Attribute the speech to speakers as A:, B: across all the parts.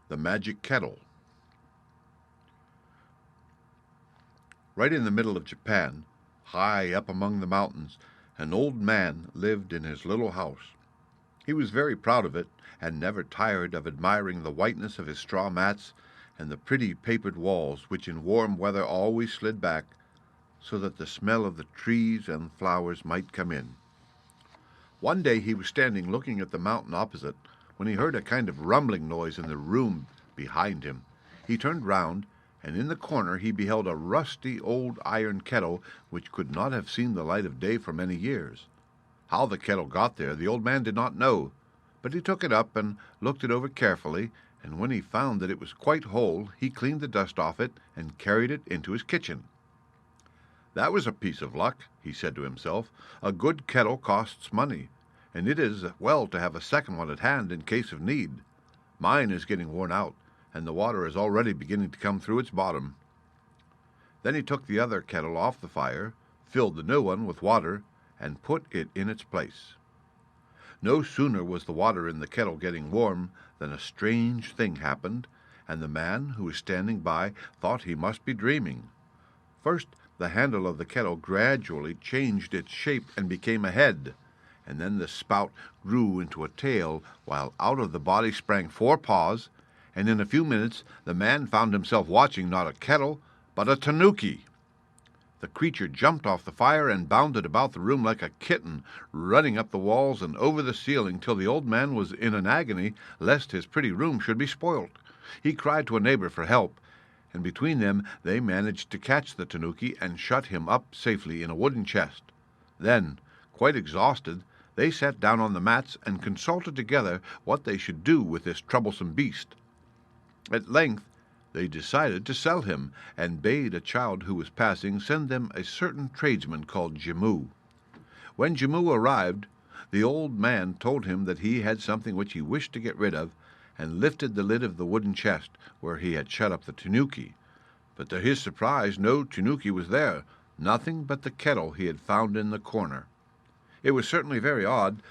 A: The Magic Kettle. Right in the middle of Japan, high up among the mountains, an old man lived in his little house. He was very proud of it, and never tired of admiring the whiteness of his straw mats and the pretty papered walls, which in warm weather always slid back, so that the smell of the trees and flowers might come in. One day he was standing looking at the mountain opposite, when he heard a kind of rumbling noise in the room behind him. He turned round, and in the corner he beheld a rusty old iron kettle which could not have seen the light of day for many years. How the kettle got there the old man did not know, but he took it up and looked it over carefully, and when he found that it was quite whole he cleaned the dust off it and carried it into his kitchen. "That was a piece of luck," he said to himself. "A good kettle costs money, and it is well to have a second one at hand in case of need. Mine is getting worn out, and the water is already beginning to come through its bottom." Then he took the other kettle off the fire, filled the new one with water, and put it in its place. No sooner was the water in the kettle getting warm than a strange thing happened, and the man who was standing by thought he must be dreaming. First, the handle of the kettle gradually changed its shape and became a head, and then the spout grew into a tail, while out of the body sprang 4 paws, and in a few minutes the man found himself watching not a kettle, but a tanuki. The creature jumped off the fire and bounded about the room like a kitten, running up the walls and over the ceiling till the old man was in an agony lest his pretty room should be spoilt. He cried to a neighbor for help, and between them they managed to catch the tanuki and shut him up safely in a wooden chest. Then, quite exhausted, they sat down on the mats and consulted together what they should do with this troublesome beast. At length they decided to sell him, and bade a child who was passing send them a certain tradesman called Jimmu. When Jimmu arrived, the old man told him that he had something which he wished to get rid of, and lifted the lid of the wooden chest where he had shut up the tanuki. But to his surprise no tanuki was there, nothing but the kettle he had found in the corner. It was certainly very odd,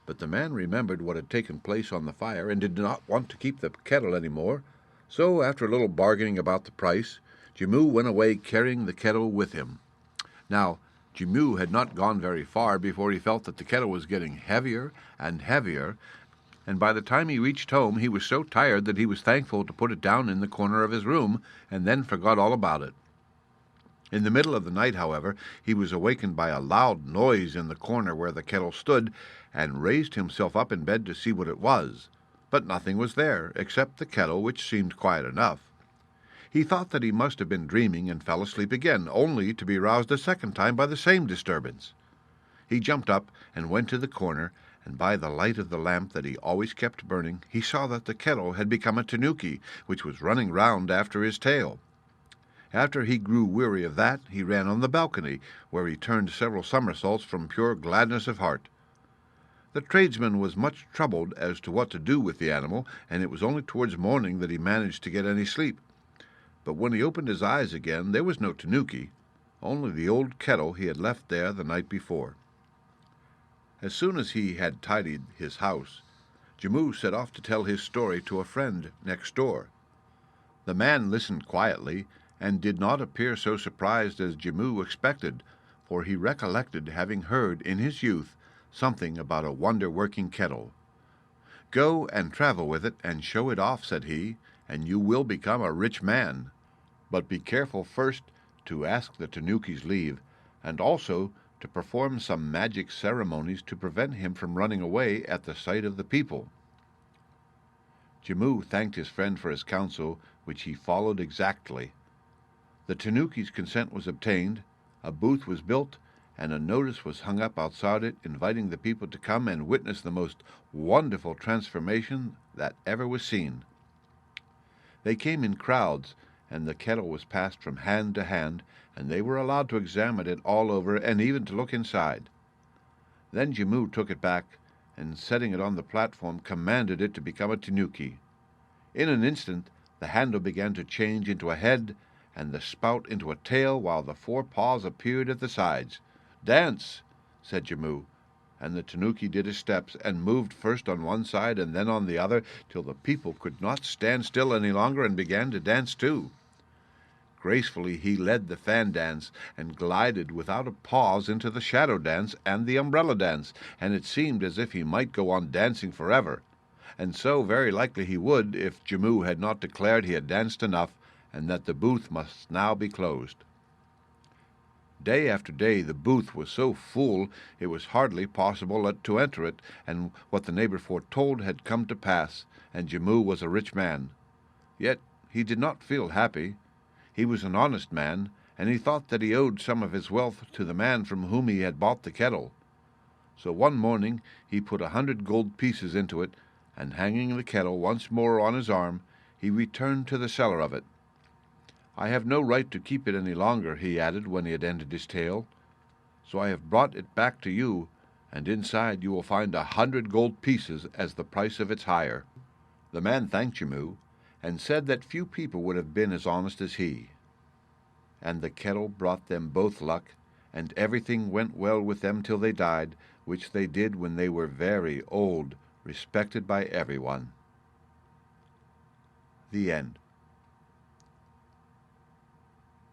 A: but the man remembered what had taken place on the fire and did not want to keep the kettle any more, so after a little bargaining about the price, Jimmu went away carrying the kettle with him. Now, Jimmu had not gone very far before he felt that the kettle was getting heavier and heavier, and by the time he reached home he was so tired that he was thankful to put it down in the corner of his room, and then forgot all about it. In the middle of the night, however, he was awakened by a loud noise in the corner where the kettle stood, and raised himself up in bed to see what it was. But nothing was there, except the kettle, which seemed quiet enough. He thought that he must have been dreaming, and fell asleep again, only to be roused a second time by the same disturbance. He jumped up and went to the corner, and by the light of the lamp that he always kept burning, he saw that the kettle had become a tanuki, which was running round after his tail. After he grew weary of that, he ran on the balcony, where he turned several somersaults from pure gladness of heart. The tradesman was much troubled as to what to do with the animal, and it was only towards morning that he managed to get any sleep. But when he opened his eyes again, there was no tanuki, only the old kettle he had left there the night before. As soon as he had tidied his house, Jimmu set off to tell his story to a friend next door. The man listened quietly, and did not appear so surprised as Jimmu expected, for he recollected having heard in his youth something about a wonder-working kettle. "Go and travel with it and show it off," said he, "and you will become a rich man. But be careful first to ask the tanuki's leave, and also to perform some magic ceremonies to prevent him from running away at the sight of the people." Jimmu thanked his friend for his counsel, which he followed exactly. The tanuki's consent was obtained, a booth was built, and a notice was hung up outside it inviting the people to come and witness the most wonderful transformation that ever was seen. They came in crowds, and the kettle was passed from hand to hand, and they were allowed to examine it all over and even to look inside. Then Jimmu took it back, and setting it on the platform commanded it to become a tanuki. In an instant the handle began to change into a head, and the spout into a tail, while the 4 paws appeared at the sides. "Dance," said Jimmu. and the tanuki did his steps, and moved first on one side and then on the other, till the people could not stand still any longer and began to dance too. Gracefully he led the fan dance, and glided without a pause into the shadow dance and the umbrella dance, and it seemed as if he might go on dancing forever. And so very likely he would, if Jimmu had not declared he had danced enough, and that the booth must now be closed. Day after day the booth was so full it was hardly possible to enter it, and what the neighbor foretold had come to pass, and Jimmu was a rich man. Yet he did not feel happy. He was an honest man, and he thought that he owed some of his wealth to the man from whom he had bought the kettle. So one morning he put 100 gold pieces into it, and hanging the kettle once more on his arm, he returned to the seller of it. "I have no right to keep it any longer," he added when he had ended his tale, "so I have brought it back to you, and inside you will find 100 gold pieces as the price of its hire." The man thanked Jimmu, and said that few people would have been as honest as he. And the kettle brought them both luck, and everything went well with them till they died, which they did when they were very old, respected by everyone. The end.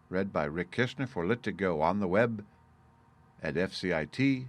A: Read by Rick Kishner for Lit2Go on the web at fcit.usf.edu.